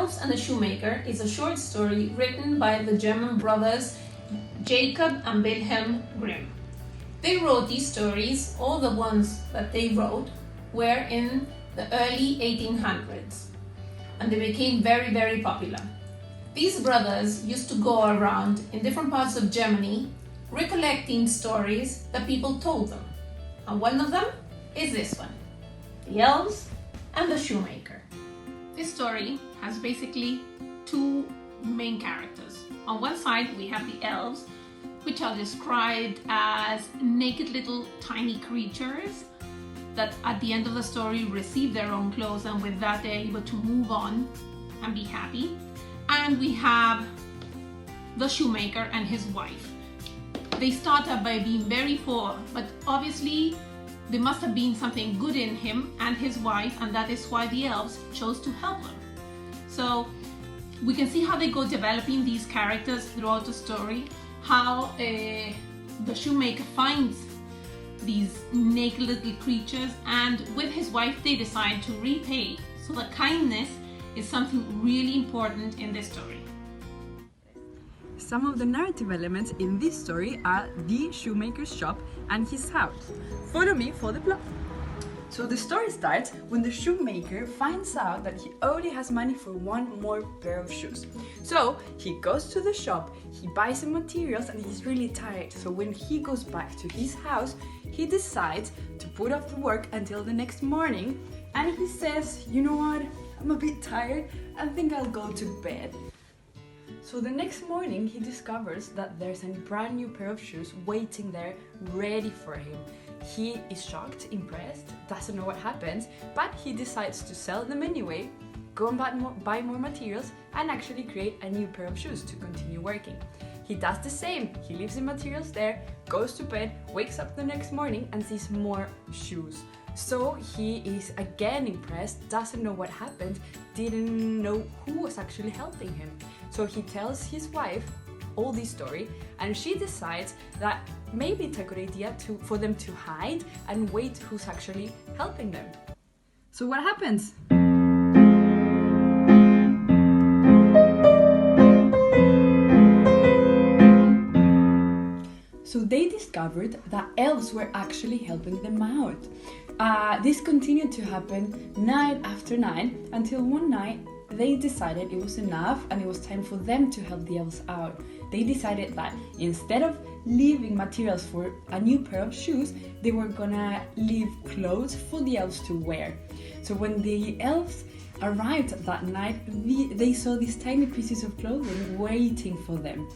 Elves and the Shoemaker is a short story written by the German brothers Jacob and Wilhelm Grimm. They wrote these stories, all the ones that they wrote were in the early 1800s, and they became very, very popular. These brothers used to go around in different parts of Germany recollecting stories that people told them. And one of them is this one, The Elves and the Shoemaker. This story has basically two main characters. On one side we have the elves, which are described as naked little tiny creatures that at the end of the story receive their own clothes, and with that they're able to move on and be happy. And we have the shoemaker and his wife. They start out by being very poor, but obviously there must have been something good in him and his wife, and that is why the elves chose to help them. So we can see how they go developing these characters throughout the story, how the shoemaker finds these naked little creatures, and with his wife they decide to repay. So the kindness is something really important in this story. Some of the narrative elements in this story are the shoemaker's shop and his house. Follow me for the plot. So the story starts when the shoemaker finds out that he only has money for one more pair of shoes. So he goes to the shop, he buys some materials, and he's really tired. So when he goes back to his house, he decides to put off the work until the next morning, and he says, you know what, I'm a bit tired, I think I'll go to bed. So the next morning he discovers that there's a brand new pair of shoes waiting there, ready for him. He is shocked, impressed, doesn't know what happens, but he decides to sell them anyway, go and buy more materials, and actually create a new pair of shoes to continue working. He does the same, he leaves the materials there, goes to bed, wakes up the next morning and sees more shoes. So he is again impressed, doesn't know what happened, didn't know who was actually helping him. So he tells his wife all this story, and she decides that maybe it's a good idea for them to hide and wait who's actually helping them. So what happens? So they discovered that elves were actually helping them out. This continued to happen night after night until one night they decided it was enough and it was time for them to help the elves out. They decided that instead of leaving materials for a new pair of shoes, they were gonna leave clothes for the elves to wear. So when the elves arrived that night, they saw these tiny pieces of clothing waiting for them.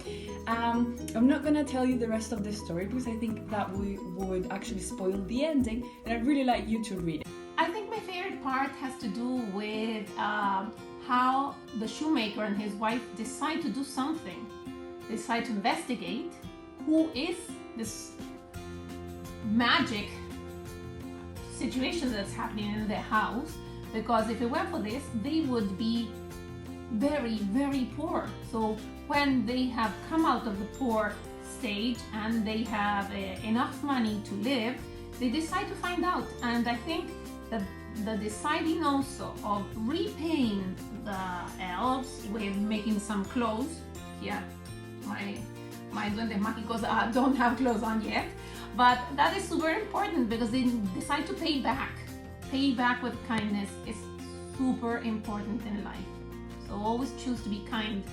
I'm not gonna tell you the rest of the story because I think that would actually spoil the ending, and I'd really like you to read it. I think my favorite part has to do with how the shoemaker and his wife decide to do something. They decide to investigate who is this magic situation that's happening in their house, because if it weren't for this, they would be very, very poor. So when they have come out of the poor stage and they have enough money to live, they decide to find out. And I think that the deciding also of repaying the elves with making some clothes, yeah, my duendes mágicos don't have clothes on yet, but that is super important because they decide to pay back. Pay back with kindness is super important in life. So always choose to be kind.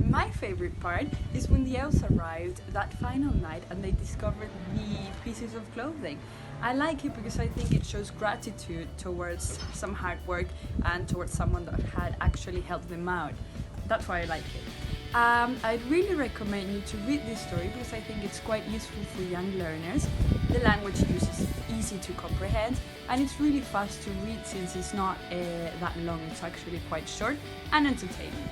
My favorite part is when the elves arrived that final night and they discovered the pieces of clothing. I like it because I think it shows gratitude towards some hard work and towards someone that had actually helped them out. That's why I like it. I'd really recommend you to read this story because I think it's quite useful for young learners. The language used is easy to comprehend and it's really fast to read since it's not that long. It's actually quite short and entertaining.